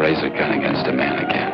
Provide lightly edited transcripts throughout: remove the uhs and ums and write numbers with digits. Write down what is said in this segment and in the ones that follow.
raise a gun against a man again.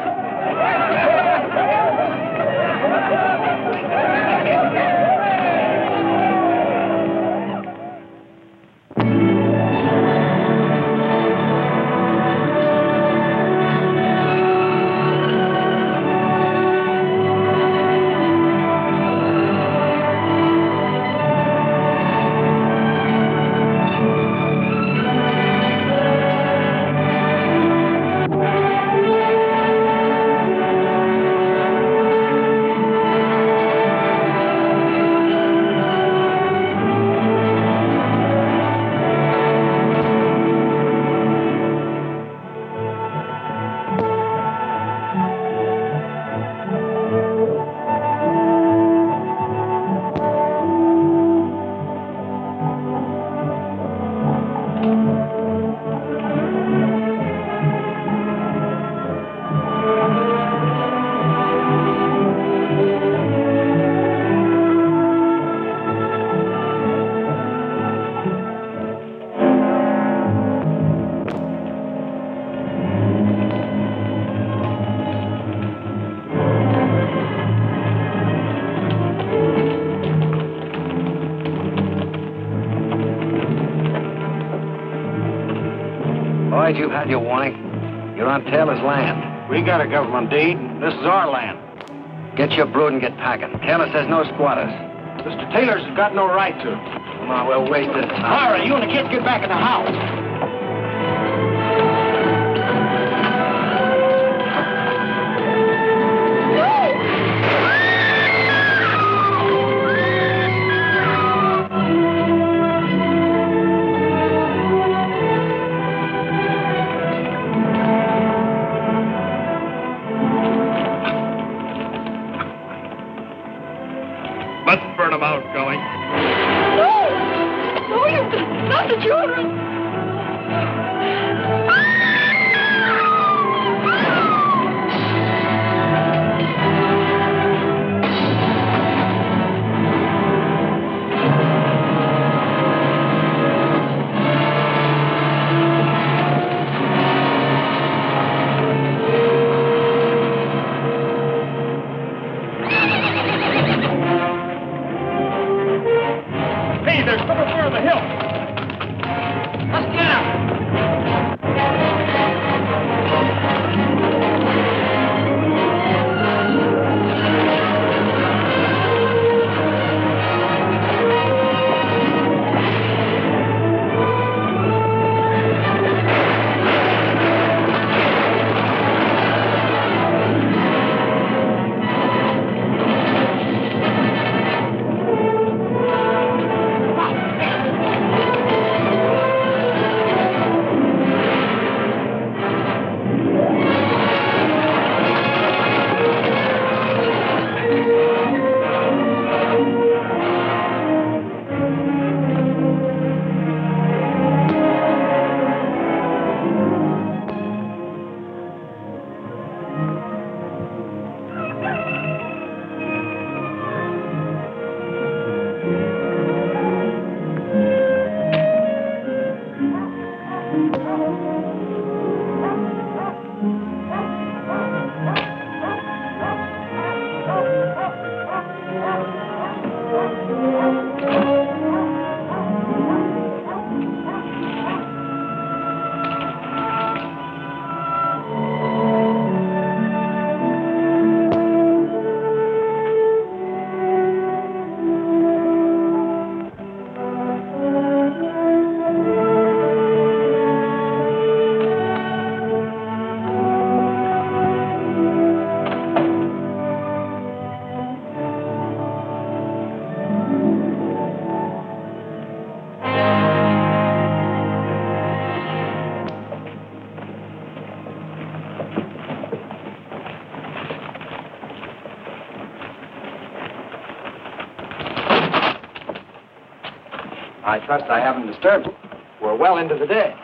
Boys, you've had your warning. You're on Taylor's land. We got a government deed. This is our land. Get your brood and get packing. Taylor says no squatters. Mr. Taylor's got no right to. Come on, we'll waste this time. All right, you and the kids get back in the house. Let's burn them out, going. No, not the children. Hey, there's someone there on the hill. Let's get out. I trust I haven't disturbed you. We're well into the day.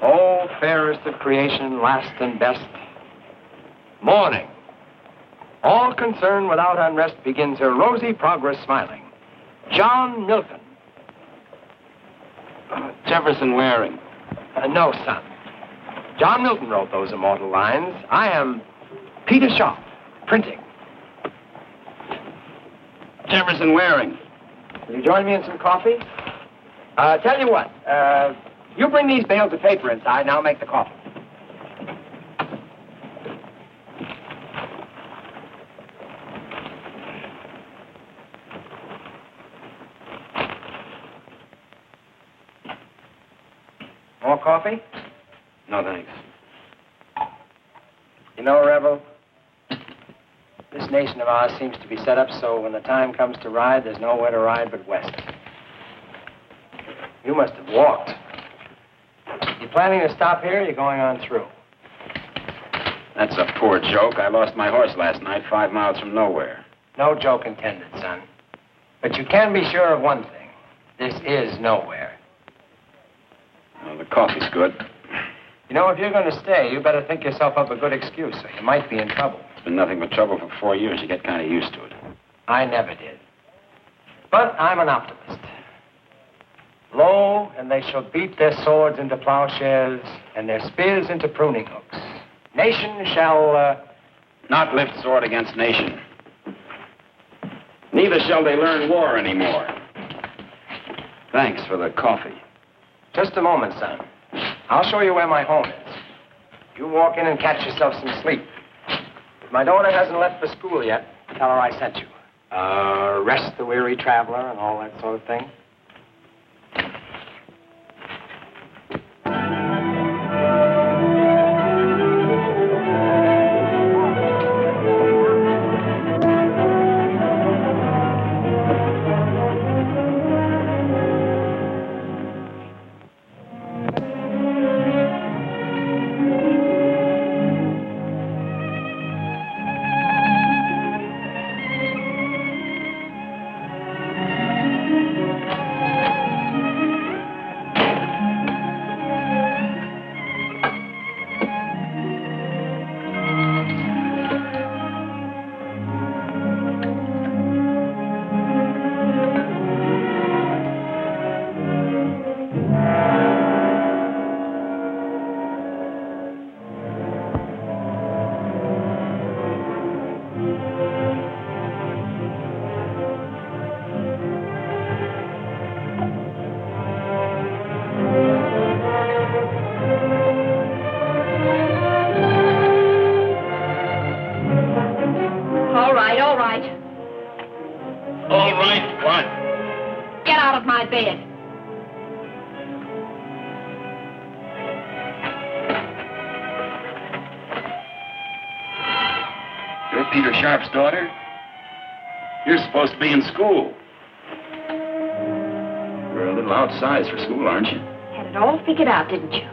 Oh, fairest of creation, last and best. Morning. All concern without unrest begins her rosy progress smiling. John Milton. Jefferson Waring. No, son. John Milton wrote those immortal lines. I am Peter Sharp, printing. Jefferson Waring. Will you join me in some coffee? Tell you what, you bring these bales of paper inside, and I'll make the coffee. More coffee? No, thanks. You know, Rebel, this nation of ours seems to be set up so when the time comes to ride, there's nowhere to ride but west. You must have walked. You planning to stop here or you going on through? That's a poor joke. I lost my horse last night 5 miles from nowhere. No joke intended, son. But you can be sure of one thing. This is nowhere. Well, the coffee's good. You know, if you're going to stay, you better think yourself up a good excuse, or you might be in trouble. It's been nothing but trouble for 4 years. You get kind of used to it. I never did. But I'm an optimist. Lo, and they shall beat their swords into plowshares and their spears into pruning hooks. Nation shall, Not lift sword against nation. Neither shall they learn war anymore. Thanks for the coffee. Just a moment, son. I'll show you where my home is. You walk in and catch yourself some sleep. If my daughter hasn't left for school yet, tell her I sent you. Rest the weary traveler and all that sort of thing. Bed. You're Peter Sharp's daughter? You're supposed to be in school. You're a little outsized for school, aren't you? Had it all figured out, didn't you?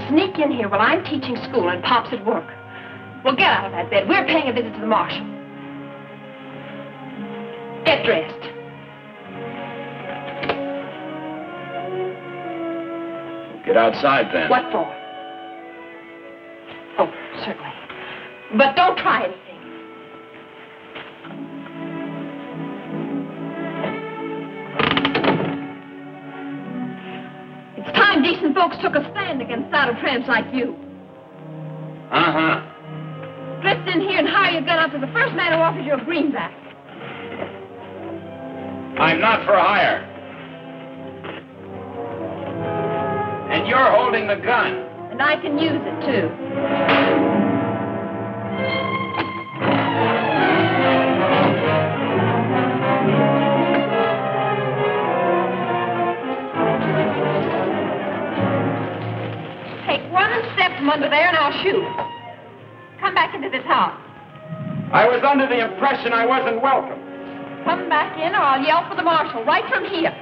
Sneak in here while I'm teaching school and Pop's at work. Well, get out of that bed. We're paying a visit to the marshal. Get dressed. Get outside, then. What for? Oh, certainly. But don't try anything. It's time decent folks took a stand against saddle tramps like you. Uh-huh. Drift in here and hire your gun out to the first man who offers you a greenback. I'm not for hire. And you're holding the gun. And I can use it, too. Take one step from under there and I'll shoot. Come back into this house. I was under the impression I wasn't welcome. Come back in or I'll yell for the marshal right from here.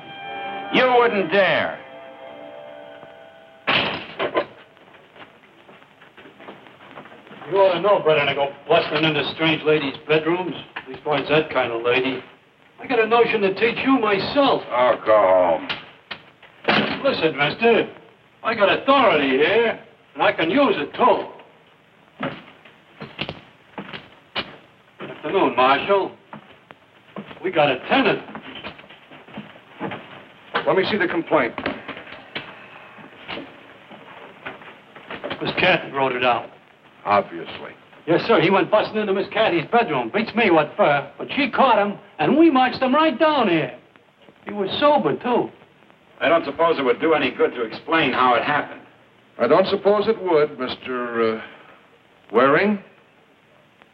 You wouldn't dare. You ought to know better than to go busting into strange ladies' bedrooms. Leastwise, that kind of lady. I got a notion to teach you myself. Oh, go home. Listen, mister, I got authority here, and I can use it, too. Good afternoon, Marshal. We got a tenant. Let me see the complaint. Miss Cathy wrote it out. Obviously. Yes, sir. He went busting into Miss Cathy's bedroom. Beats me what for. But she caught him, and we marched him right down here. He was sober, too. I don't suppose it would do any good to explain how it happened. I don't suppose it would, Mr. Waring.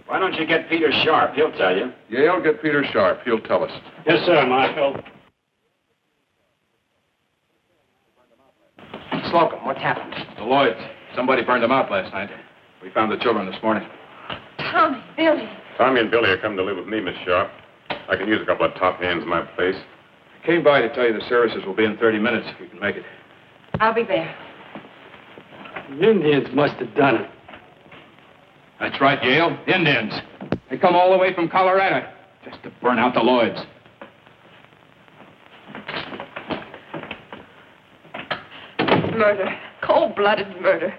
Why don't you get Peter Sharp? He'll tell you. Yale, get Peter Sharp. He'll tell us. Yes, sir, Marshal. Slocum, what's happened? The Lloyds. Somebody burned them out last night. We found the children this morning. Tommy, Billy. Tommy and Billy are coming to live with me, Miss Sharp. I can use a couple of top hands in my place. I came by to tell you the services will be in 30 minutes if you can make it. I'll be there. The Indians must have done it. That's right, Yale. Indians. They come all the way from Colorado just to burn out the Lloyds. Murder. Cold-blooded murder.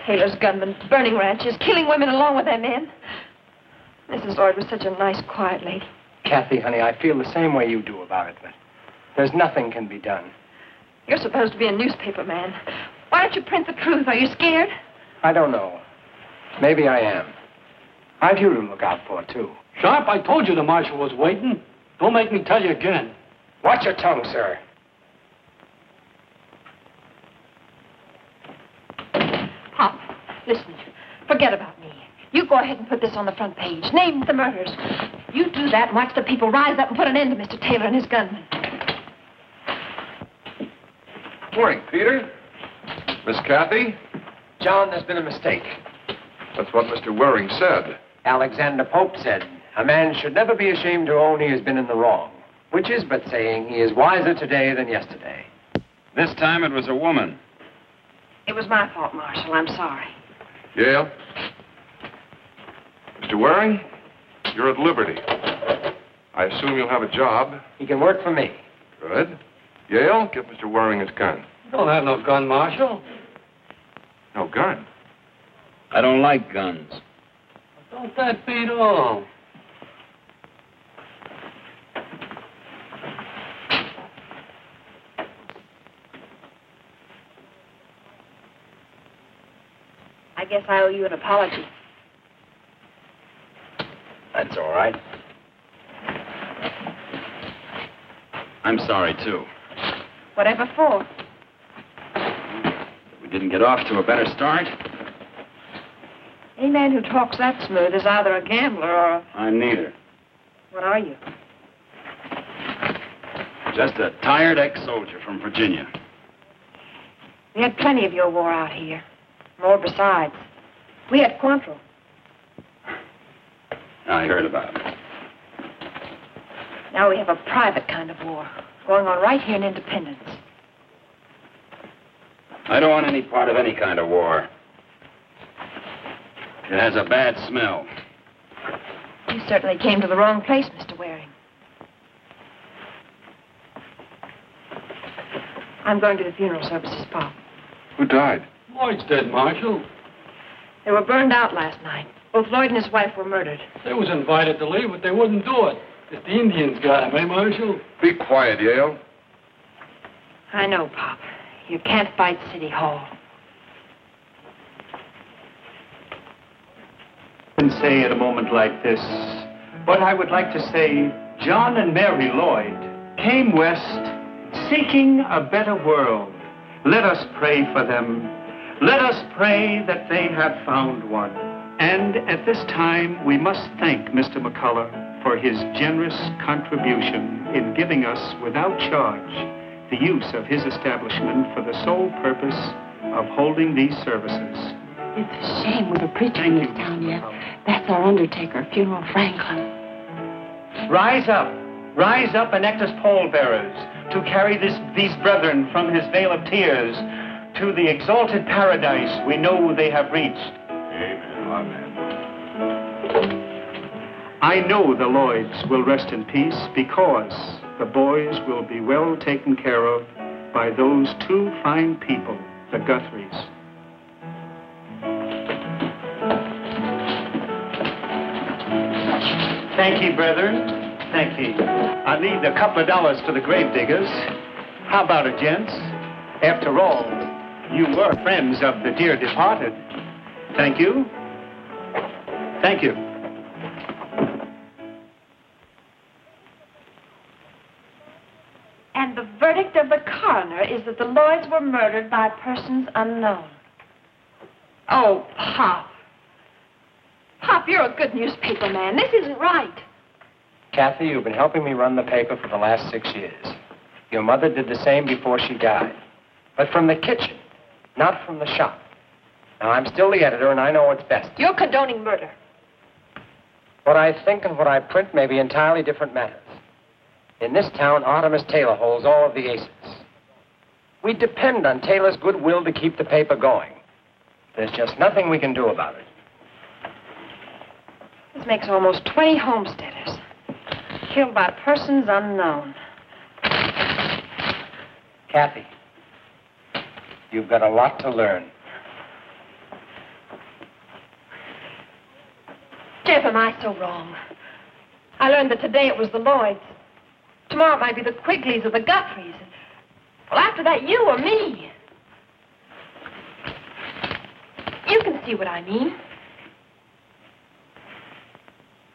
Taylor's gunmen burning ranches, killing women along with their men. Mrs. Lloyd was such a nice, quiet lady. Kathy, honey, I feel the same way you do about it, but there's nothing can be done. You're supposed to be a newspaper man. Why don't you print the truth? Are you scared? I don't know. Maybe I am. I've you to look out for, too. Sharp, I told you the marshal was waiting. Don't make me tell you again. Watch your tongue, sir. Pop, listen. Forget about me. You go ahead and put this on the front page. Name the murders. You do that and watch the people rise up and put an end to Mr. Taylor and his gunmen. Morning, Peter. Miss Cathy? John, there's been a mistake. That's what Mr. Waring said. Alexander Pope said, a man should never be ashamed to own he has been in the wrong, which is but saying he is wiser today than yesterday. This time it was a woman. It was my fault, Marshal. I'm sorry. Yale? Mr. Waring, you're at liberty. I assume you'll have a job. He can work for me. Good. Yale, give Mr. Waring his gun. Don't have no gun, Marshal. No gun? I don't like guns. Don't that beat all? I guess I owe you an apology. That's all right. I'm sorry, too. Whatever for? We didn't get off to a better start. Any man who talks that smooth is either a gambler or a... I'm neither. What are you? Just a tired ex-soldier from Virginia. We had plenty of your war out here. More besides. We had Quantrill. I heard about it. Now we have a private kind of war going on right here in Independence. I don't want any part of any kind of war. It has a bad smell. You certainly came to the wrong place, Mr. Waring. I'm going to the funeral services, Pop. Who died? Lloyd's dead, Marshal. They were burned out last night. Both Lloyd and his wife were murdered. They was invited to leave, but they wouldn't do it. If the Indians got him, eh, Marshal? Be quiet, Yale. I know, Pop. You can't fight City Hall. And say at a moment like this, but I would like to say John and Mary Lloyd came west seeking a better world. Let us pray for them. Let us pray that they have found one. And at this time, we must thank Mr. McCullough for his generous contribution in giving us, without charge, the use of his establishment for the sole purpose of holding these services. It's a shame we were preaching in this town yet. That's our undertaker, Funeral Franklin. Rise up and act as pallbearers to carry these brethren from his vale of tears to the exalted paradise we know they have reached. Amen. I know the Lloyds will rest in peace because the boys will be well taken care of by those two fine people, the Guthries. Thank ye, brethren. Thank ye. I need a couple of dollars for the grave diggers. How about it, gents? After all, You were friends of the dear departed. Thank you. Thank you. And the verdict of the coroner is that the Lloyds were murdered by persons unknown. Oh, Pop. Pop, you're a good newspaper man. This isn't right. Kathy, you've been helping me run the paper for the last 6 years. Your mother did the same before she died. But from the kitchen, not from the shop. Now, I'm still the editor, and I know what's best. You're condoning murder. What I think and what I print may be entirely different matters. In this town, Artemis Taylor holds all of the aces. We depend on Taylor's goodwill to keep the paper going. There's just nothing we can do about it. This makes almost 20 homesteaders. Killed by persons unknown. Kathy, you've got a lot to learn. Jeff, am I so wrong? I learned that today it was the Lloyds. Tomorrow it might be the Quigleys or the Guthries. Well, after that, you or me. You can see what I mean.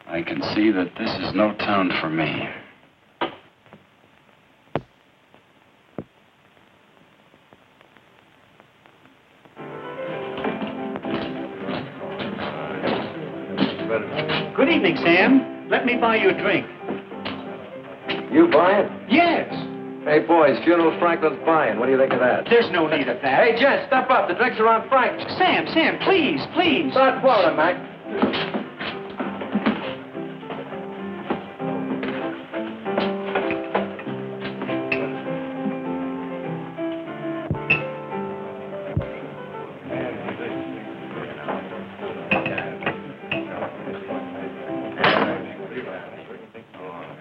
I can see that this is no town for me. Good evening, Sam. Let me buy you a drink. You buying? Yes. Hey, boys, funeral Franklin's buying. What do you think of that? There's no need of that. Hey, Jen, step up. The drinks are on Frank. Sam, please, please. Start quoting, Mac.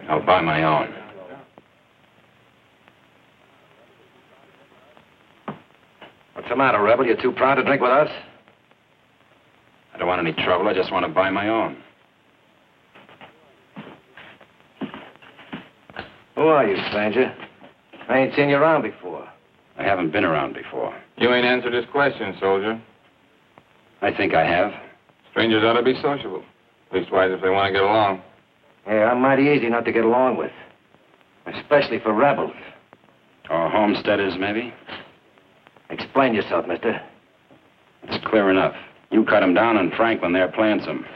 I'll buy my own. What's the matter, Rebel? You too proud to drink with us? I don't want any trouble. I just want to buy my own. Who are you, stranger? I ain't seen you around before. I haven't been around before. You ain't answered his question, soldier. I think I have. Strangers ought to be sociable. Leastwise, if they want to get along. Yeah, I'm mighty easy not to get along with. Especially for rebels. Or homesteaders, maybe? Explain yourself, mister. It's clear enough. You cut him down in Franklin, they're playing some.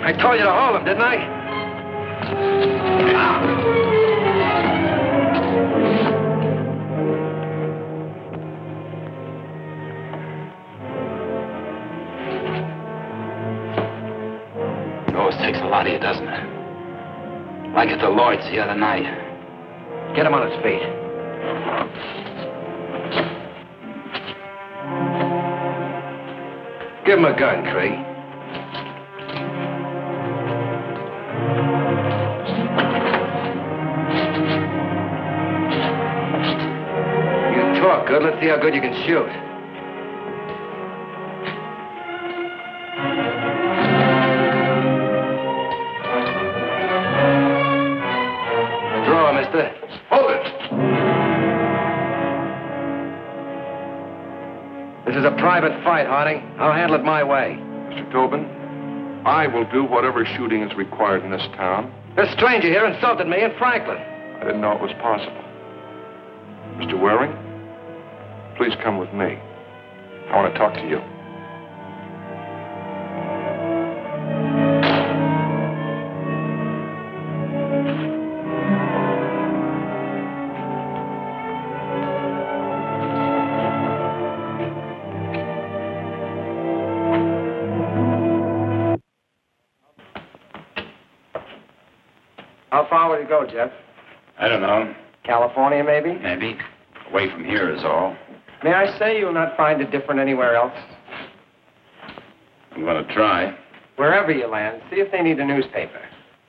I told you to hold him, didn't I? It always takes a lot of you, doesn't it? Like at the Lloyds the other night. Get him on his feet. Give him a gun, Cree. You talk good. Let's see how good you can shoot. Draw, mister. Hold it. This is a private fight, Harding. I'll handle it my way. Mr. Tobin, I will do whatever shooting is required in this town. This stranger here insulted me in Franklin. I didn't know it was possible. Mr. Waring, please come with me. I want to talk to you. How far would you go, Jeff? I don't know. California, maybe? Maybe. Away from here is all. May I say you'll not find it different anywhere else? I'm going to try. Wherever you land, see if they need a newspaper.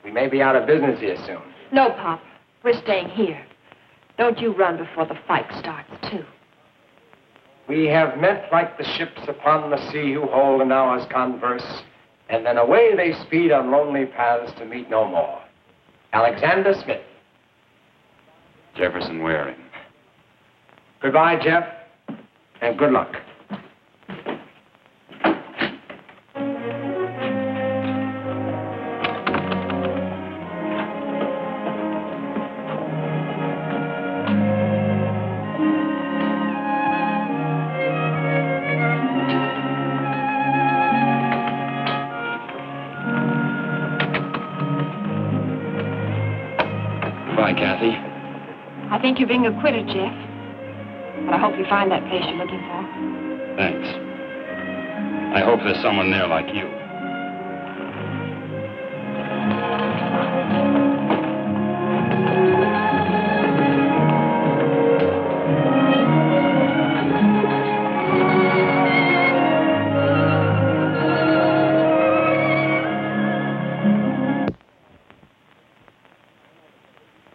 We may be out of business here soon. No, Pop. We're staying here. Don't you run before the fight starts, too. We have met like the ships upon the sea who hold an hour's converse, and then away they speed on lonely paths to meet no more. Alexander Smith. Jefferson Waring. Goodbye, Jeff, and good luck. Bye, Kathy. I think you're being acquitted, Jeff. But I hope you find that place you're looking for. Thanks. I hope there's someone there like you.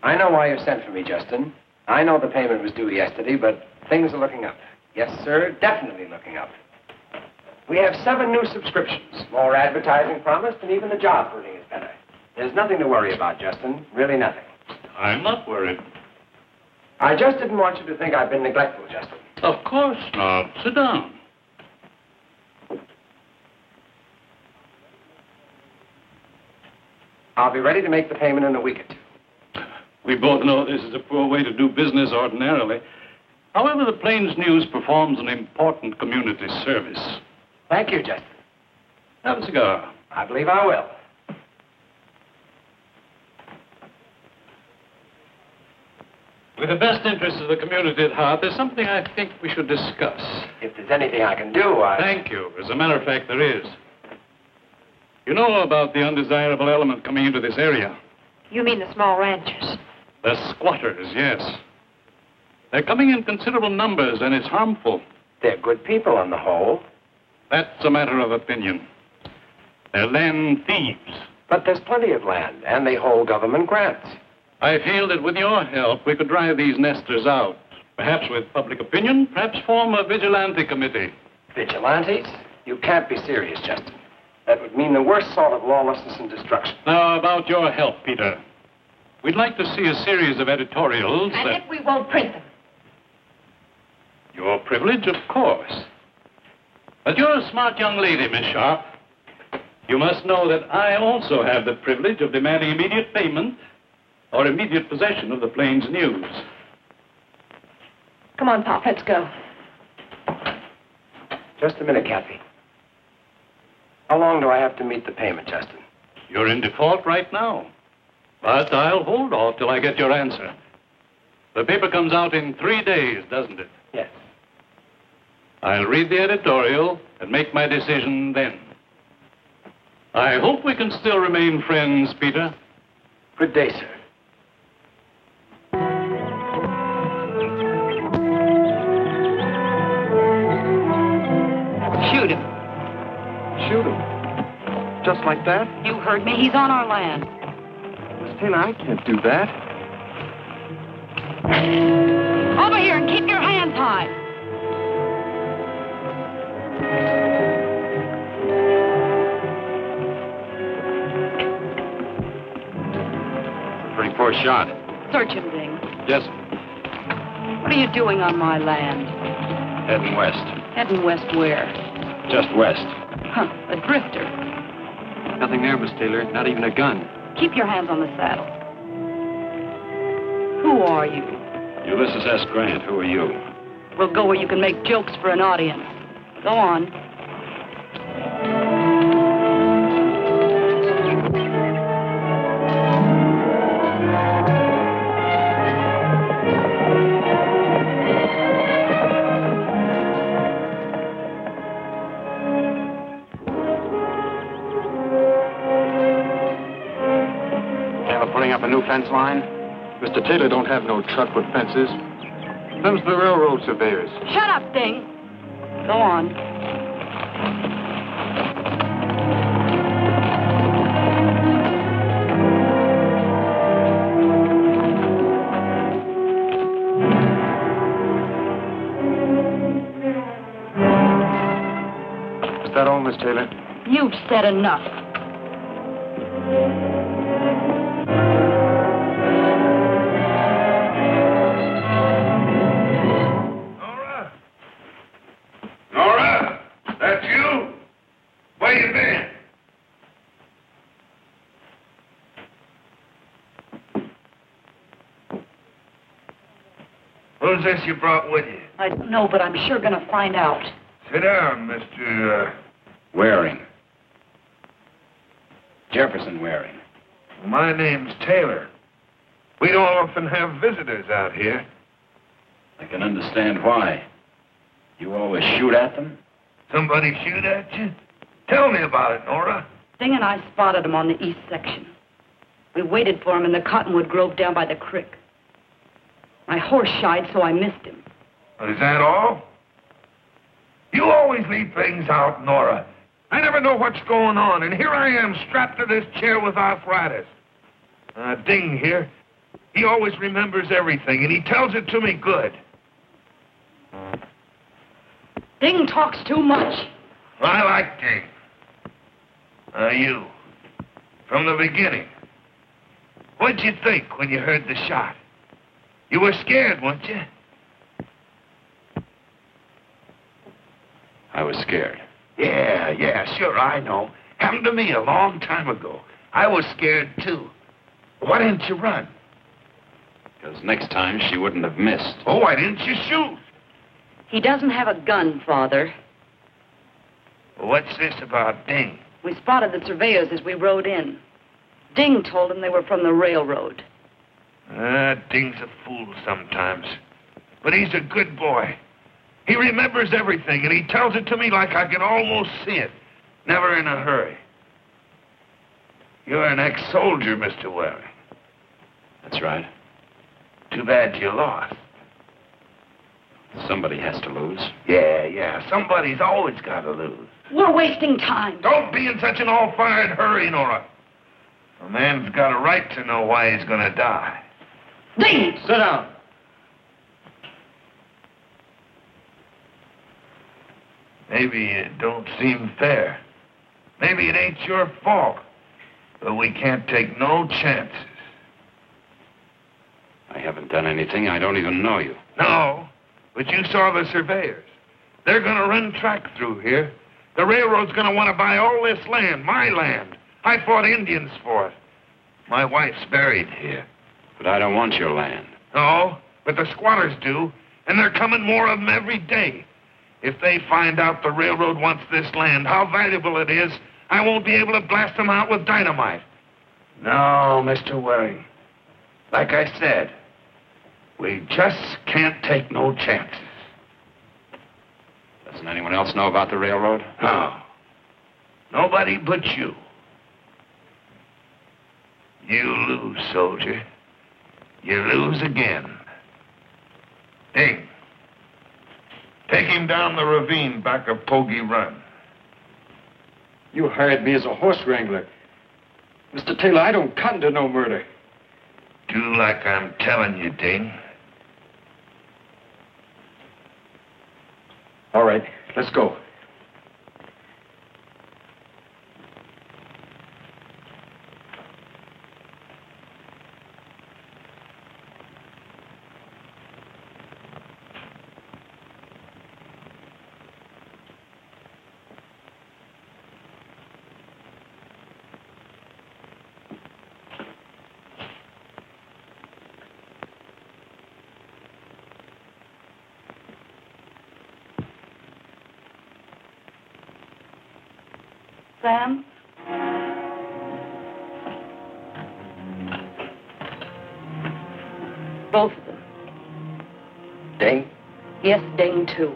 I know why you sent for me, Justin. I know the payment was due yesterday, but things are looking up. Yes, sir, definitely looking up. We have 7 new subscriptions, more advertising promised, and even the job footing is better. There's nothing to worry about, Justin. Really nothing. I'm not worried. I just didn't want you to think I've been neglectful, Justin. Of course not. Sit down. I'll be ready to make the payment in a week or 2. We both know this is a poor way to do business ordinarily. However, the Plains News performs an important community service. Thank you, Justin. Have a cigar. I believe I will. With the best interests of the community at heart, there's something I think we should discuss. If there's anything I can do, Thank you. As a matter of fact, there is. You know about the undesirable element coming into this area? You mean the small ranchers? The squatters, yes. They're coming in considerable numbers, and it's harmful. They're good people on the whole. That's a matter of opinion. They're land thieves. But there's plenty of land, and they hold government grants. I feel that with your help, we could drive these nesters out. Perhaps with public opinion, perhaps form a vigilante committee. Vigilantes? You can't be serious, Justin. That would mean the worst sort of lawlessness and destruction. Now, about your help, Peter. We'd like to see a series of editorials And that... if we won't print them? Your privilege, of course. But you're a smart young lady, Miss Sharp. You must know that I also have the privilege of demanding immediate payment or immediate possession of the Plains News. Come on, Pop, let's go. Just a minute, Kathy. How long do I have to meet the payment, Justin? You're in default right now. But I'll hold off till I get your answer. The paper comes out in 3 days, doesn't it? Yes. I'll read the editorial and make my decision then. I hope we can still remain friends, Peter. Good day, sir. Shoot him. Shoot him. Just like that? You heard me. He's on our land. Miss Taylor, I can't do that. Over here and keep your hands high. Pretty poor shot. Search him, Ding. Yes, What are you doing on my land? heading west. Heading west where? Just west. Huh, a drifter. Nothing there, Miss Taylor. Not even a gun. Keep your hands on the saddle. Who are you? Ulysses S. Grant, who are you? We'll go where you can make jokes for an audience. Go on. Putting up a new fence line? Mr. Taylor don't have no truck with fences. Them's the railroad surveyors. Shut up, Ding. Go on. Miss Taylor? You've said enough. Nora? Nora? That's you? Where you been? Who's this you brought with you? I don't know, but I'm sure gonna find out. Sit down, Mr. Waring. Jefferson Waring. My name's Taylor. We don't often have visitors out here. I can understand why. You always shoot at them? Somebody shoot at you? Tell me about it, Nora. Ding and I spotted him on the east section. We waited for him in the cottonwood grove down by the creek. My horse shied, so I missed him. Is that all? You always leave things out, Nora. I never know what's going on, and here I am strapped to this chair with arthritis. Ding here, he always remembers everything, and he tells it to me good. Ding talks too much. I like Ding. You, from the beginning, what'd you think when you heard the shot? You were scared, weren't you? I was scared. Yeah, sure, I know. Happened to me a long time ago. I was scared, too. Why didn't you run? Because next time she wouldn't have missed. Oh, why didn't you shoot? He doesn't have a gun, Father. What's this about Ding? We spotted the surveyors as we rode in. Ding told him they were from the railroad. Ding's a fool sometimes. But he's a good boy. He remembers everything, and he tells it to me like I can almost see it. Never in a hurry. You're an ex-soldier, Mr. Waring. That's right. Too bad you lost. Somebody has to lose. Yeah. Somebody's always got to lose. We're wasting time. Don't be in such an all-fired hurry, Nora. A man's got a right to know why he's going to die. Ding! Sit down. Maybe it don't seem fair. Maybe it ain't your fault. But we can't take no chances. I haven't done anything. I don't even know you. No, but you saw the surveyors. They're going to run track through here. The railroad's going to want to buy all this land, my land. I fought Indians for it. My wife's buried here. But I don't want your land. No, but the squatters do, and they're coming more of them every day. If they find out the railroad wants this land, how valuable it is, I won't be able to blast them out with dynamite. No, Mr. Waring. Like I said, we just can't take no chances. Doesn't anyone else know about the railroad? No. Nobody but you. You lose, soldier. You lose again. Ding. Take him down the ravine back of Pogey Run. You hired me as a horse wrangler. Mr. Taylor, I don't cotton to no murder. Do like I'm telling you, Ding. All right, let's go. Sam? Both of them. Ding? Yes, Ding, too.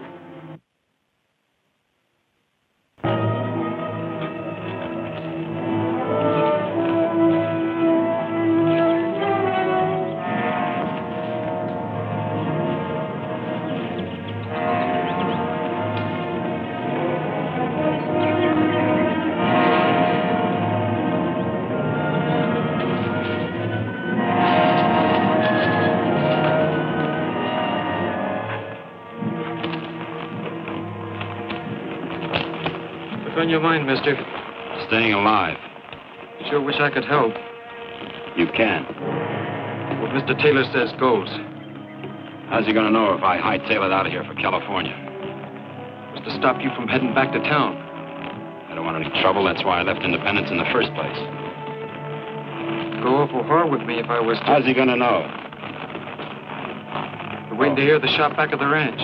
on your mind, mister? Staying alive. Sure wish I could help. You can. What Mr. Taylor says goes. How's he gonna know if I hightail it out of here for California? Was to stop you from heading back to town. I don't want any trouble. That's why I left Independence in the first place. Go awful hard with me if I was to... How's he gonna know? We're waiting to hear the shot back of the ranch.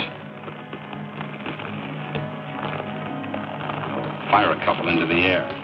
Fire a couple into the air.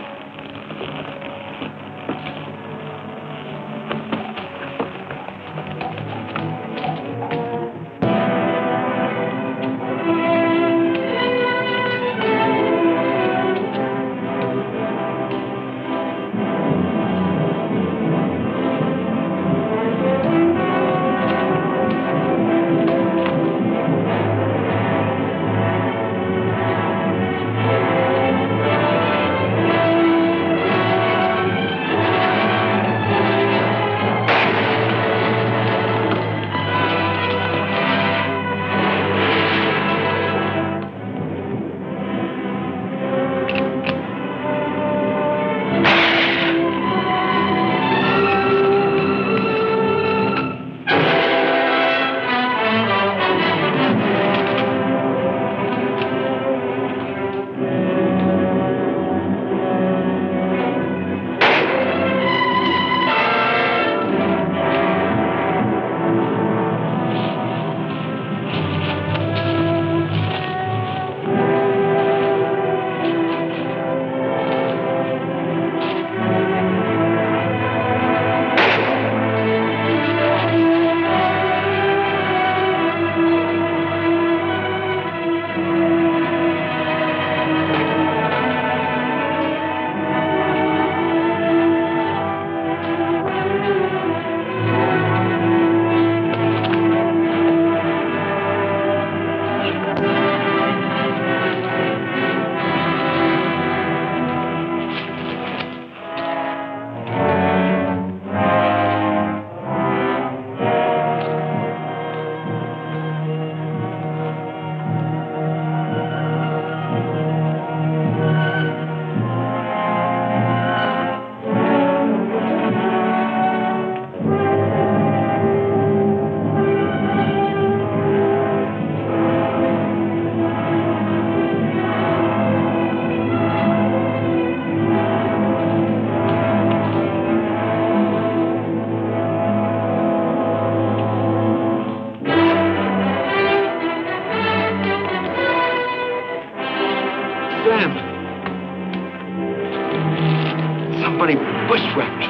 Somebody bushwhacked.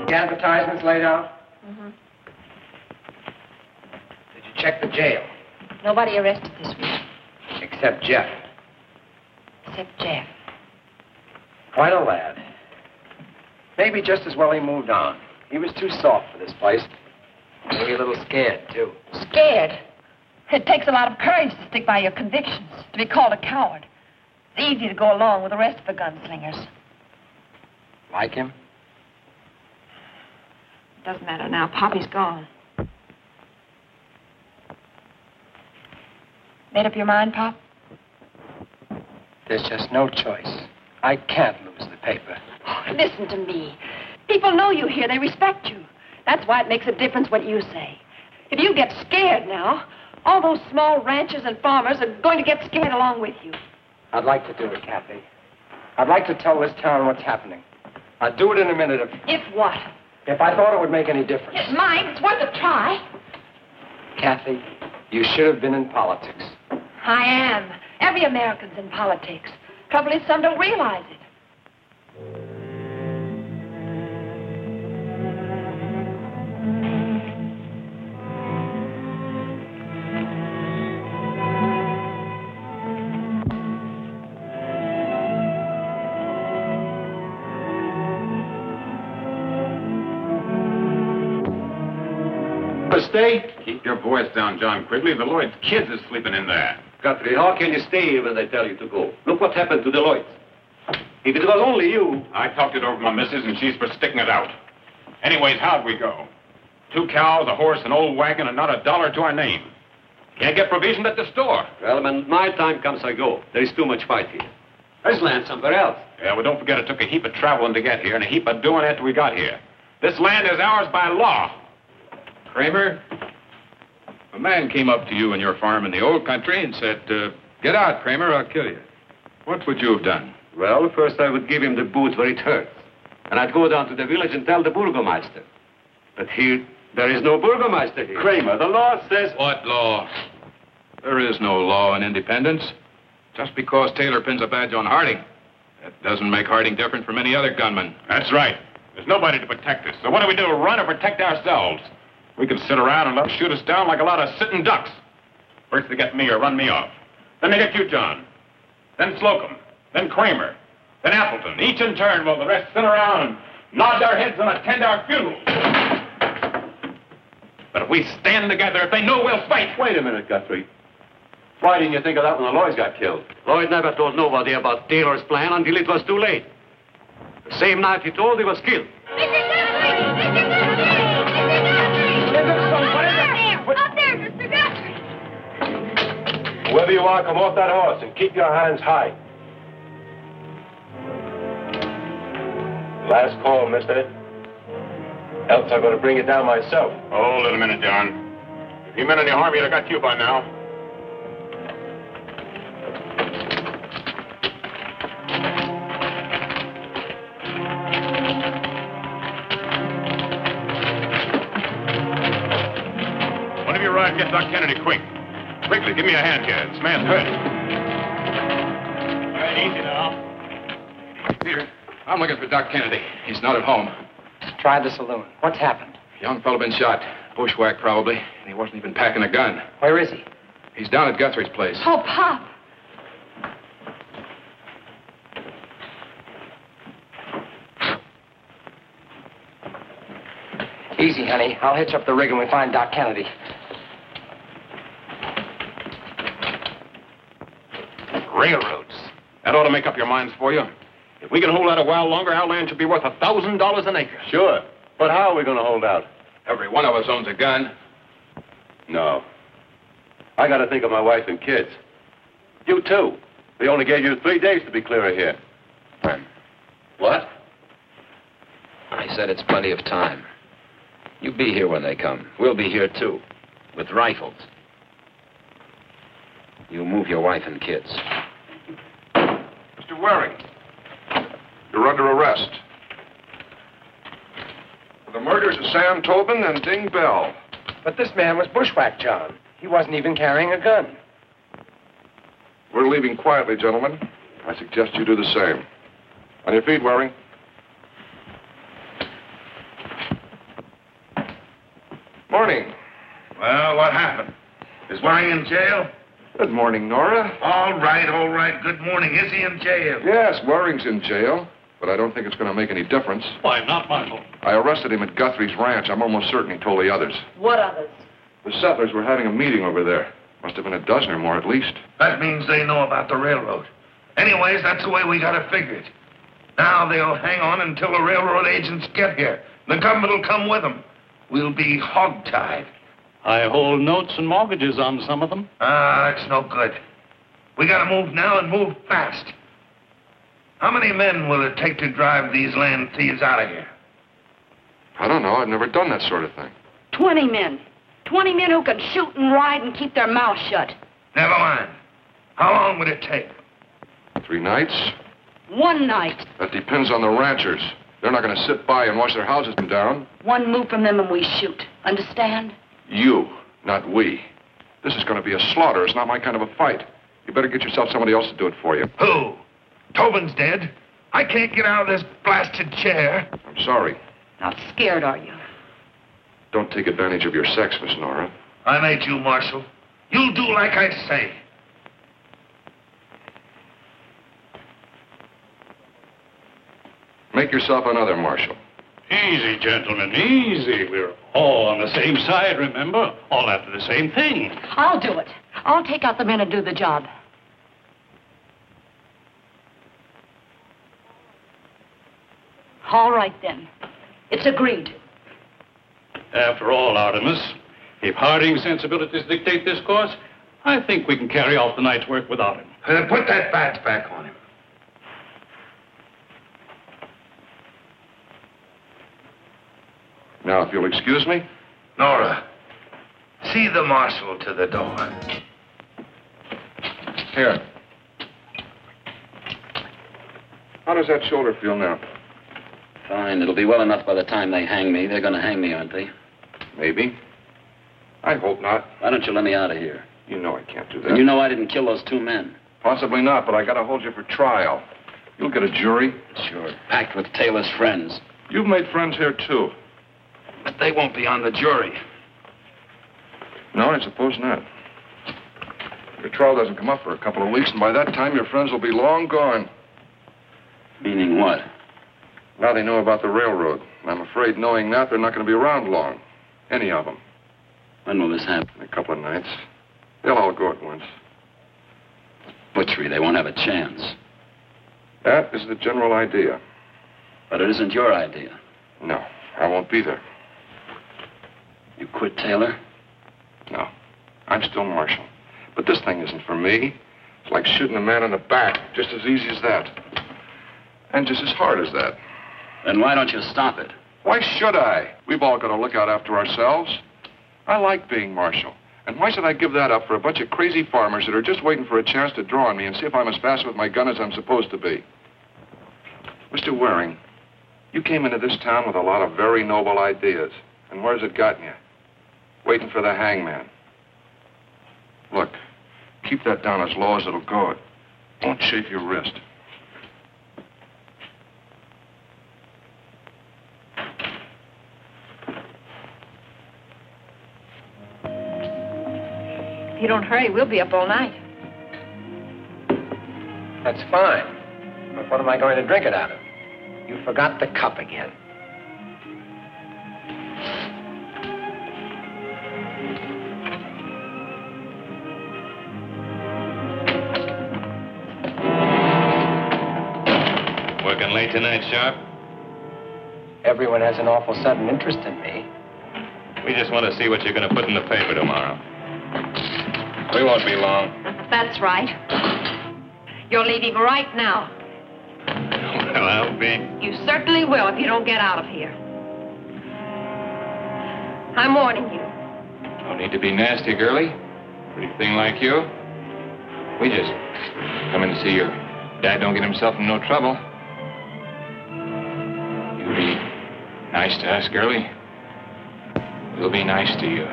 The advertisements laid out? Mm-hmm. Did you check the jail? Nobody arrested this week. Except Jeff. Except Jeff. Quite a lad. Maybe just as well he moved on. He was too soft for this place. Maybe a little scared, too. Scared? It takes a lot of courage to stick by your convictions, to be called a coward. It's easy to go along with the rest of the gunslingers. Like him? Doesn't matter now. Poppy's gone. Made up your mind, Pop? There's just no choice. I can't lose the paper. Oh, listen to me. People know you here. They respect you. That's why it makes a difference what you say. If you get scared now, all those small ranchers and farmers are going to get scared along with you. I'd like to do it, Kathy. I'd like to tell this town what's happening. I'd do it in a minute If what? if I thought it would make any difference. It might. It's worth a try. Kathy, you should have been in politics. I am. Every American's in politics. Trouble is, some don't realize it. Stay? Keep your voice down, John Quigley. The Lloyd's kids is sleeping in there. Guthrie, how can you stay when they tell you to go? Look what happened to the Lloyds. If it was only you... I talked it over with my missus, and she's for sticking it out. Anyways, how'd we go? 2 cows, a horse, an old wagon, and not a dollar to our name. Can't get provisions at the store. Well, when my time comes, I go. There is too much fight here. There's land somewhere else. Yeah, well, don't forget it took a heap of traveling to get here and a heap of doing after we got here. This land is ours by law. Kramer, a man came up to you in your farm in the old country and said, get out, Kramer, I'll kill you. What would you have done? Well, first I would give him the boot where it hurts. And I'd go down to the village and tell the burgomaster. But here, there is no burgomaster here. Kramer, the law says... What law? There is no law in independence. Just because Taylor pins a badge on Harding, that doesn't make Harding different from any other gunman. That's right. There's nobody to protect us. So what do? Run or protect ourselves? We can sit around and let them shoot us down like a lot of sitting ducks. First they get me or run me off. Then they get you, John. Then Slocum. Then Kramer. Then Appleton. Each in turn while the rest sit around and nod their heads and attend our funerals. But if we stand together, if they know we'll fight... Wait a minute, Guthrie. Why didn't you think of that when the Lloyds got killed? Lloyd never told nobody about Taylor's plan until it was too late. The same night he told, he was killed. Up there, Mr. Guthrie! Whoever you are, come off that horse and keep your hands high. Last call, mister. Else I'm going to bring it down myself. Hold it a minute, John. If you meant any harm, he'd have got you by now. One of you ride and get Doc Kennedy quick. Quickly, give me a hand here. This man's hurt. All right, easy now. Peter, I'm looking for Doc Kennedy. He's not at home. Try the saloon. What's happened? Young fellow been shot. Bushwhack, probably. And he wasn't even packing a gun. Where is he? He's down at Guthrie's place. Oh, Pop! Easy, honey. I'll hitch up the rig when we find Doc Kennedy. Railroads. That ought to make up your minds for you. If we can hold out a while longer, our land should be worth $1,000 an acre. Sure. But how are we going to hold out? Every one of us owns a gun. No. I got to think of my wife and kids. You, too. They only gave you 3 days to be clear of here. What? I said it's plenty of time. You be here when they come. We'll be here, too. With rifles. You move your wife and kids. Mr. Waring, you're under arrest. For the murders of Sam Tobin and Ding Bell. But this man was bushwhacked, John. He wasn't even carrying a gun. We're leaving quietly, gentlemen. I suggest you do the same. On your feet, Waring. Morning. Well, what happened? Is Waring in jail? Good morning, Nora. All right. Good morning. Is he in jail? Yes, Waring's in jail, but I don't think it's going to make any difference. Why not, Michael? I arrested him at Guthrie's ranch. I'm almost certain he told the others. What others? The settlers were having a meeting over there. Must have been a dozen or more at least. That means they know about the railroad. Anyways, that's the way we got to figure it. Now they'll hang on until the railroad agents get here. The government will come with them. We'll be hogtied. I hold notes and mortgages on some of them. That's no good. We got to move now and move fast. How many men will it take to drive these land thieves out of here? I don't know. I've never done that sort of thing. 20 men. 20 men who can shoot and ride and keep their mouths shut. Never mind. How long would it take? 3 nights? 1 night. That depends on the ranchers. They're not going to sit by and watch their houses come down. 1 move from them and we shoot. Understand? You, not we. This is going to be a slaughter. It's not my kind of a fight. You better get yourself somebody else to do it for you. Who? Tobin's dead. I can't get out of this blasted chair. I'm sorry. Not scared, are you? Don't take advantage of your sex, Miss Nora. I made you, Marshal. You'll do like I say. Make yourself another, Marshal. Easy, gentlemen, easy. We're all on the same side, remember? All after the same thing. I'll do it. I'll take out the men and do the job. All right, then. It's agreed. After all, Artemis, if Harding's sensibilities dictate this course, I think we can carry off the night's work without him. Put that badge back on him. Now, if you'll excuse me. Nora, see the marshal to the door. Here. How does that shoulder feel now? Fine. It'll be well enough by the time they hang me. They're going to hang me, aren't they? Maybe. I hope not. Why don't you let me out of here? You know I can't do that. And you know I didn't kill those 2 men. Possibly not, but I gotta hold you for trial. You'll get a jury. Sure. Packed with Taylor's friends. You've made friends here, too. But they won't be on the jury. No, I suppose not. Your trial doesn't come up for a couple of weeks, and by that time, your friends will be long gone. Meaning what? Now they know about the railroad. And I'm afraid, knowing that, they're not going to be around long. Any of them. When will this happen? In a couple of nights. They'll all go at once. Butchery. They won't have a chance. That is the general idea. But it isn't your idea. No, I won't be there. You quit Taylor? No, I'm still marshal. But this thing isn't for me. It's like shooting a man in the back, just as easy as that. And just as hard as that. Then why don't you stop it? Why should I? We've all got to look out after ourselves. I like being marshal. And why should I give that up for a bunch of crazy farmers that are just waiting for a chance to draw on me and see if I'm as fast with my gun as I'm supposed to be? Mr. Waring, you came into this town with a lot of very noble ideas. And where's it gotten you? Waiting for the hangman. Look, keep that down as low as it'll go. Don't chafe your wrist. If you don't hurry, we'll be up all night. That's fine. But what am I going to drink it out of? You forgot the cup again. Working late tonight, Sharp? Everyone has an awful sudden interest in me. We just want to see what you're going to put in the paper tomorrow. We won't be long. That's right. You're leaving right now. Well, I'll be. You certainly will if you don't get out of here. I'm warning you. Don't need to be nasty, girlie. Pretty thing like you. We just come in to see your dad don't get himself in no trouble. You be nice to us, girlie. We'll be nice to you.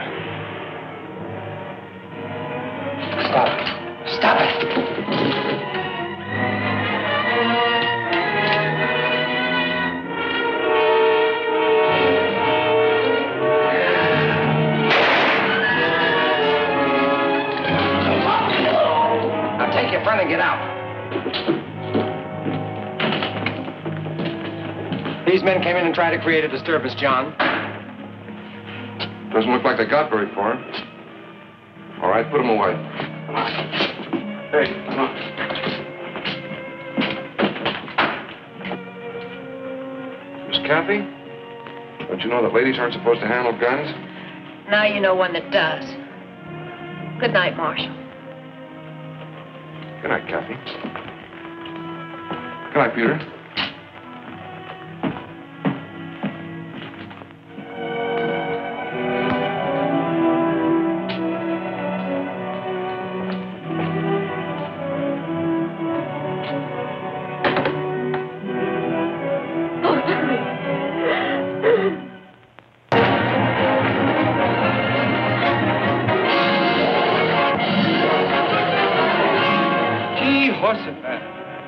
Stop it. Stop it. Now take your friend and get out. These men came in and tried to create a disturbance, John. Doesn't look like they got very far. All right, put them away. Hey, come on. Miss Kathy? Don't you know that ladies aren't supposed to handle guns? Now you know one that does. Good night, Marshal. Good night, Kathy. Good night, Peter.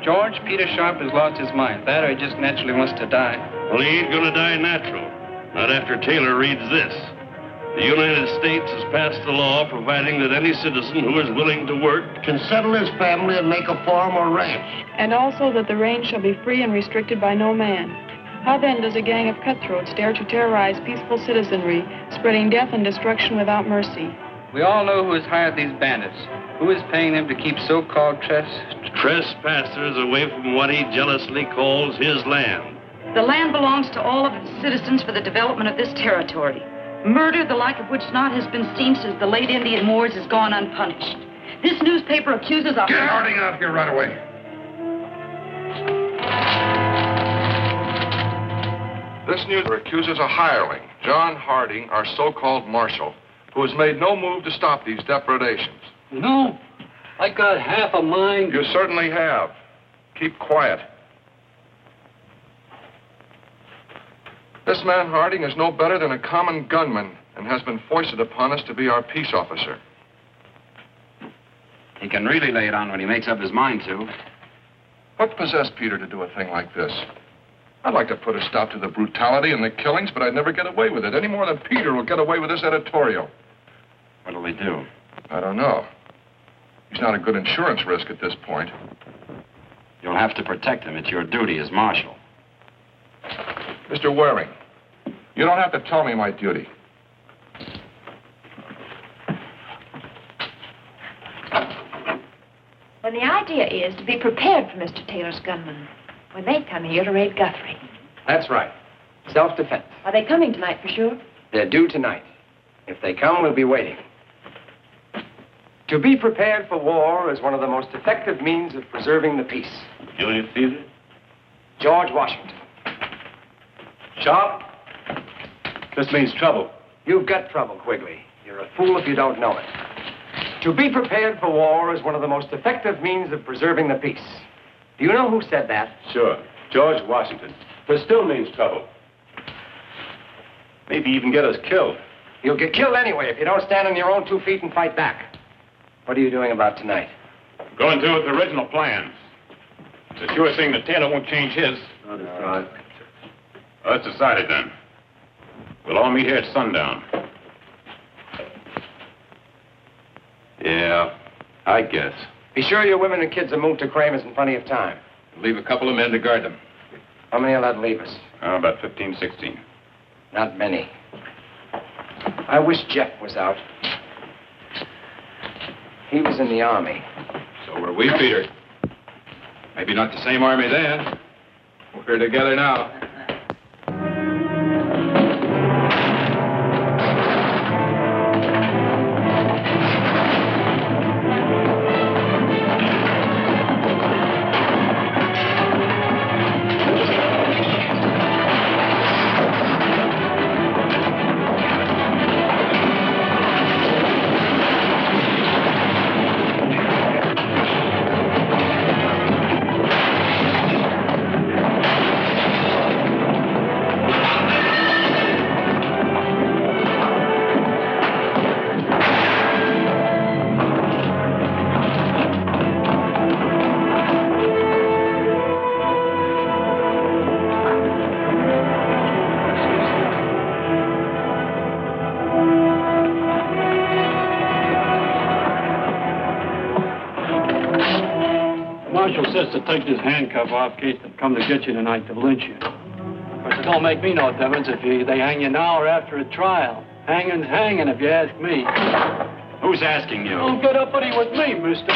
George, Peter Sharp has lost his mind. That or he just naturally wants to die. Well, he ain't gonna die natural. Not after Taylor reads this. The United States has passed a law providing that any citizen who is willing to work can settle his family and make a farm or ranch. And also that the range shall be free and restricted by no man. How then does a gang of cutthroats dare to terrorize peaceful citizenry, spreading death and destruction without mercy? We all know who has hired these bandits. Who is paying them to keep so-called trespassers away from what he jealously calls his land. The land belongs to all of its citizens for the development of this territory. Murder, the like of which not has been seen since the late Indian wars, has gone unpunished. This newspaper accuses a... Get Harding out here right away. This newspaper accuses a hireling, John Harding, our so-called marshal, who has made no move to stop these depredations. No, I got half a mind. You certainly have. Keep quiet. This man Harding is no better than a common gunman and has been foisted upon us to be our peace officer. He can really lay it on when he makes up his mind to. What possessed Peter to do a thing like this? I'd like to put a stop to the brutality and the killings, but I'd never get away with it, any more than Peter will get away with this editorial. What'll he do? I don't know. He's not a good insurance risk at this point. You'll have to protect him. It's your duty as marshal. Mr. Waring, you don't have to tell me my duty. Well, the idea is to be prepared for Mr. Taylor's gunmen when they come here to raid Guthrie. That's right. Self-defense. Are they coming tonight for sure? They're due tonight. If they come, we'll be waiting. To be prepared for war is one of the most effective means of preserving the peace. Julius Caesar? George Washington. Sharp, this means trouble. You've got trouble, Quigley. You're a fool if you don't know it. To be prepared for war is one of the most effective means of preserving the peace. Do you know who said that? Sure, George Washington. This still means trouble. Maybe even get us killed. You'll get killed anyway if you don't stand on your own 2 feet and fight back. What are you doing about tonight? Going through with the original plans. It's a sure thing that Taylor won't change his. That's right. Well, that's decided then. We'll all meet here at sundown. Yeah, I guess. Be sure your women and kids are moved to Kramer's in plenty of time. Leave a couple of men to guard them. How many will that leave us? About 15, 16. Not many. I wish Jeff was out. He was in the army. So were we, Peter. Maybe not the same army then. We're together now. To take this handcuff off in case they come to get you tonight to lynch you. Of course, it don't make me no difference if they hang you now or after a trial. Hanging's hanging, if you ask me. Who's asking you? Don't get uppity with me, mister.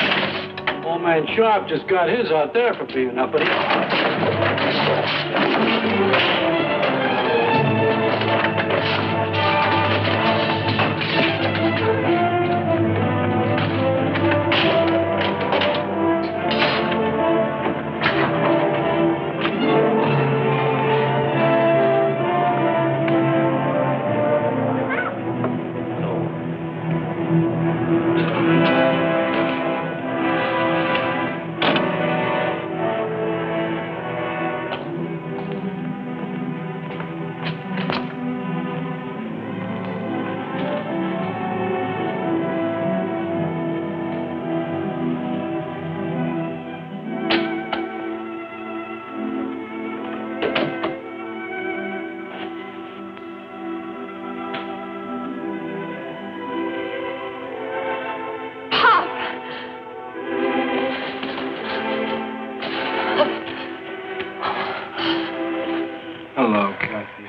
Old man Sharp just got his out there for being uppity. Hello, Kathy.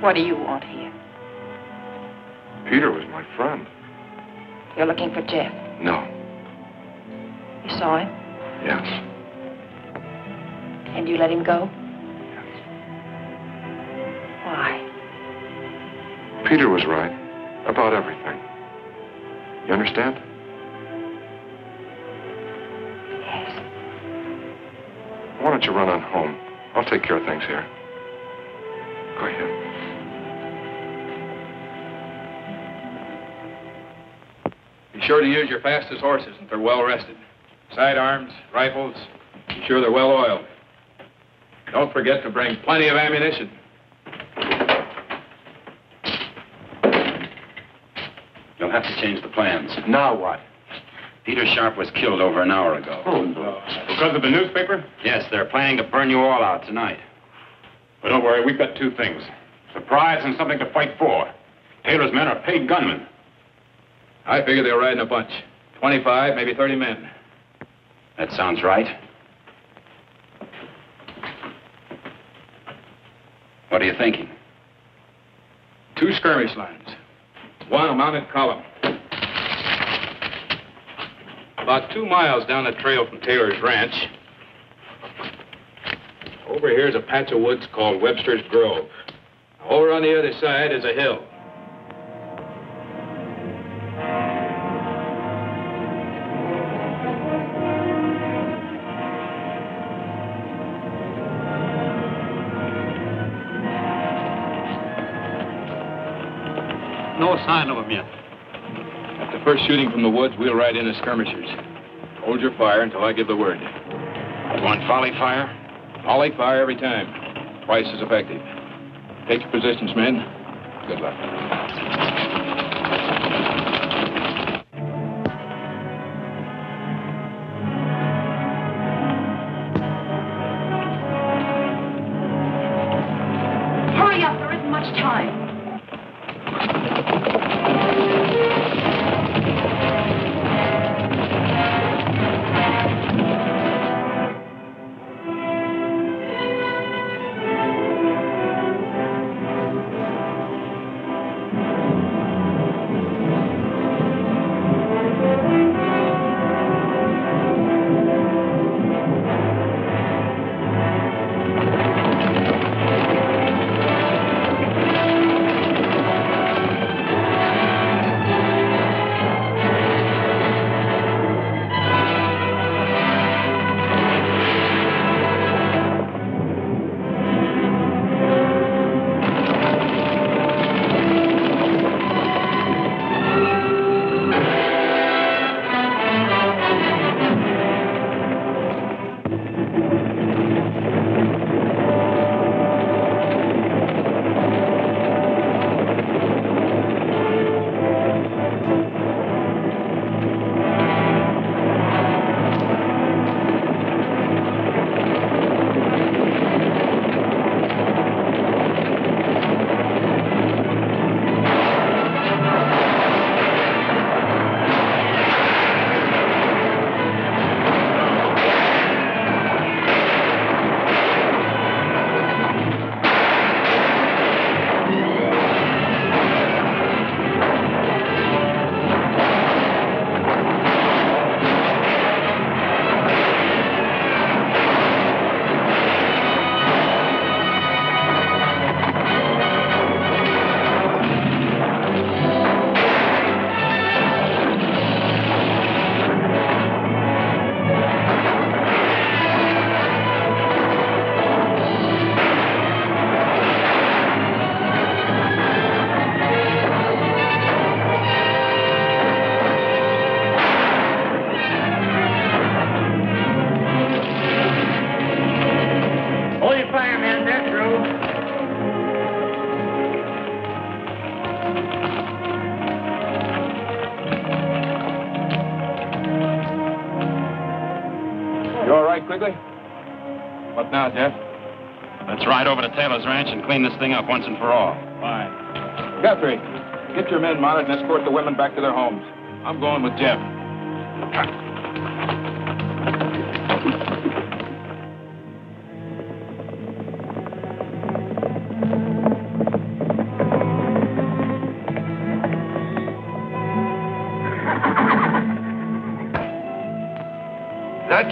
What do you want here? Peter was my friend. You're looking for Jeff. No. You saw him? Yes. And you let him go? Why? Peter was right about everything. You understand? Yes. Why don't you run on home? I'll take care of things here. Go ahead. Be sure to use your fastest horses if they're well rested. Sidearms, rifles, be sure they're well oiled. Don't forget to bring plenty of ammunition. You'll have to change the plans. Now what? Peter Sharp was killed over an hour ago. Oh, no. Because of the newspaper? Yes, they're planning to burn you all out tonight. Well, don't worry. We've got two things. Surprise and something to fight for. Taylor's men are paid gunmen. I figure they'll ride in a bunch. 25, maybe 30 men. That sounds right. What are you thinking? 2 skirmish lines. 1 a mounted column. About 2 miles down the trail from Taylor's ranch, over here is a patch of woods called Webster's Grove. Over on the other side is a hill. No sign of them yet. At the first shooting from the woods, we'll ride in as skirmishers. Hold your fire until I give the word. You want volley fire? Volley fire every time. Twice as effective. Take your positions, men. Good luck. Hurry up, there isn't much time. You all right, Quigley? What now, Jeff? Let's ride over to Taylor's ranch and clean this thing up once and for all. Fine. Guthrie, get your men mounted and escort the women back to their homes. I'm going with Jeff.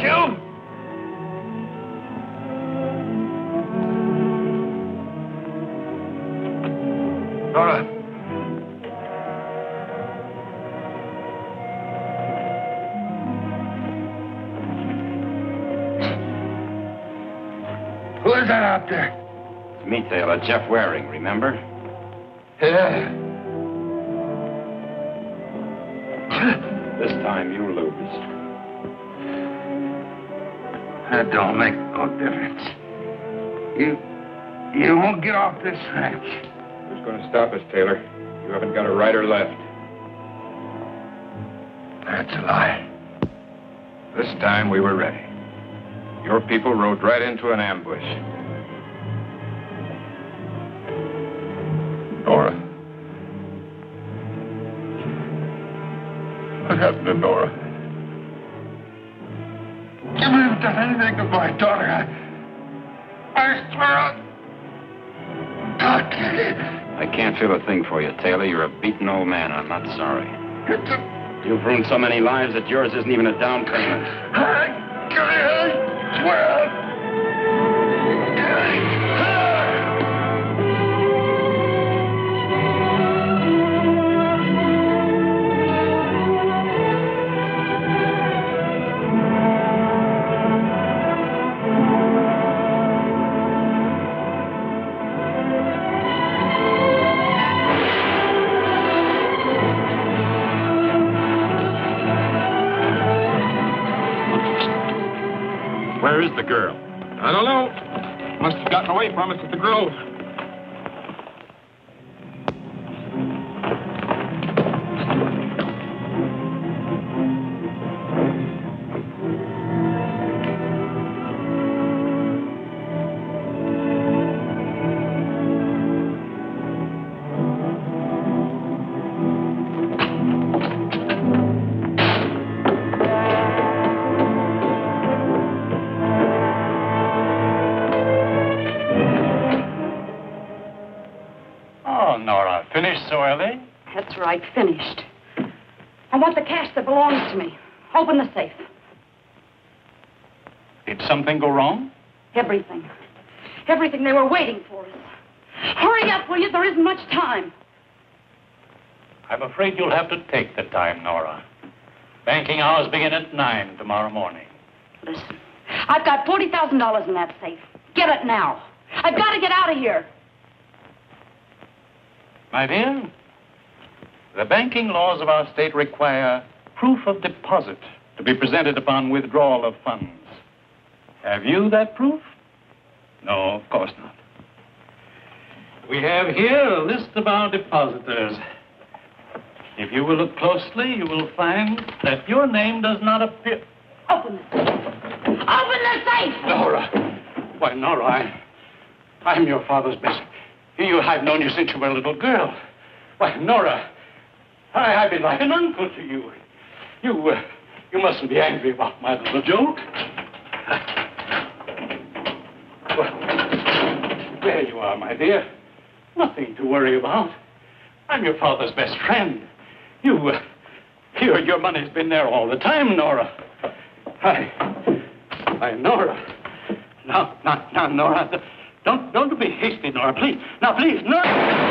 killed? Nora. Who is that out there? It's me, Taylor. Jeff Waring, remember? Yeah. This time you lose. That don't make no difference. You won't get off this ranch. Who's going to stop us, Taylor? You haven't got a right or left. That's a lie. This time we were ready. Your people rode right into an ambush. Nora. What happened to Nora? Give me done anything to my daughter. I swear I'll kill you. I can't feel a thing for you, Taylor. You're a beaten old man. I'm not sorry. You've ruined so many lives that yours isn't even a down payment. I swear. Where is the girl? I don't know. Must have gotten away from us at the Grove. Finished so early? That's right, finished. I want the cash that belongs to me. Open the safe. Did something go wrong? Everything. Everything. They were waiting for us. Hurry up, will you? There isn't much time. I'm afraid you'll have to take the time, Nora. Banking hours begin at 9 tomorrow morning. Listen, I've got $40,000 in that safe. Get it now. I've got to get out of here. My dear, the banking laws of our state require proof of deposit to be presented upon withdrawal of funds. Have you that proof? No, of course not. We have here a list of our depositors. If you will look closely, you will find that your name does not appear. Open the safe. Open the safe! Nora. Why, Nora, I'm your father's best. I've known you since you were a little girl. Why, Nora, I've been like an uncle to you. You mustn't be angry about my little joke. Well, there you are, my dear. Nothing to worry about. I'm your father's best friend. Your money's been there all the time, Nora. Nora. Now, Nora. Don't be hasty, Nora, please. Now, please, Nora.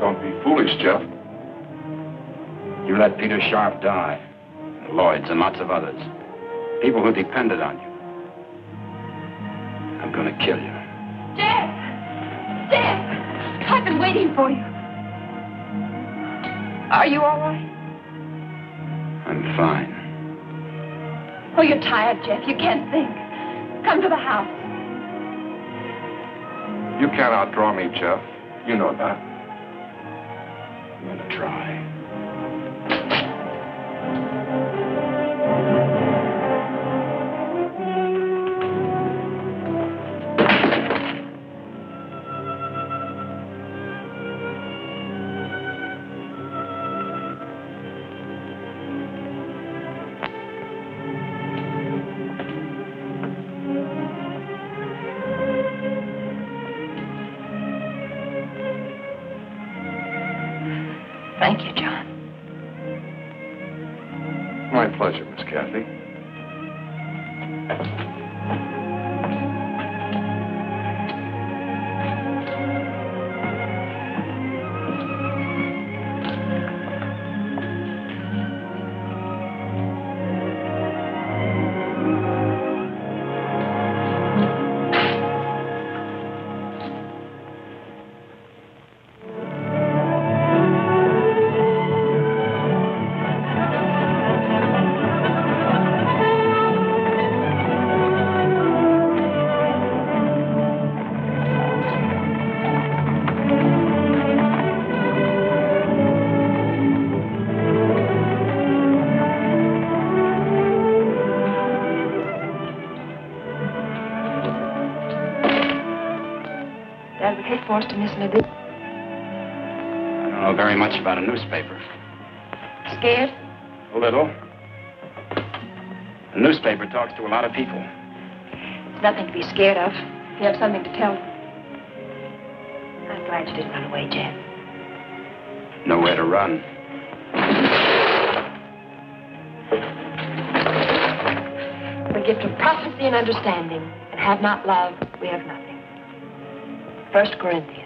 Don't be foolish, Jeff. You let Peter Sharp die, and Lloyd's and lots of others. People who depended on you. I'm gonna kill you. Jeff! Jeff! I've been waiting for you. Are you all right? I'm fine. Oh, you're tired, Jeff. You can't think. Come to the house. You can't outdraw me, Jeff. You know that. I'm gonna try. Thank you, John. My pleasure, Miss Kathy. Forced to miss an edition. I don't know very much about a newspaper. Scared? A little. A newspaper talks to a lot of people. It's nothing to be scared of. If you have something to tell them. I'm glad you didn't run away, Jeff. Nowhere to run. The gift of prophecy and understanding, and have not love, we have nothing. 1 Corinthians.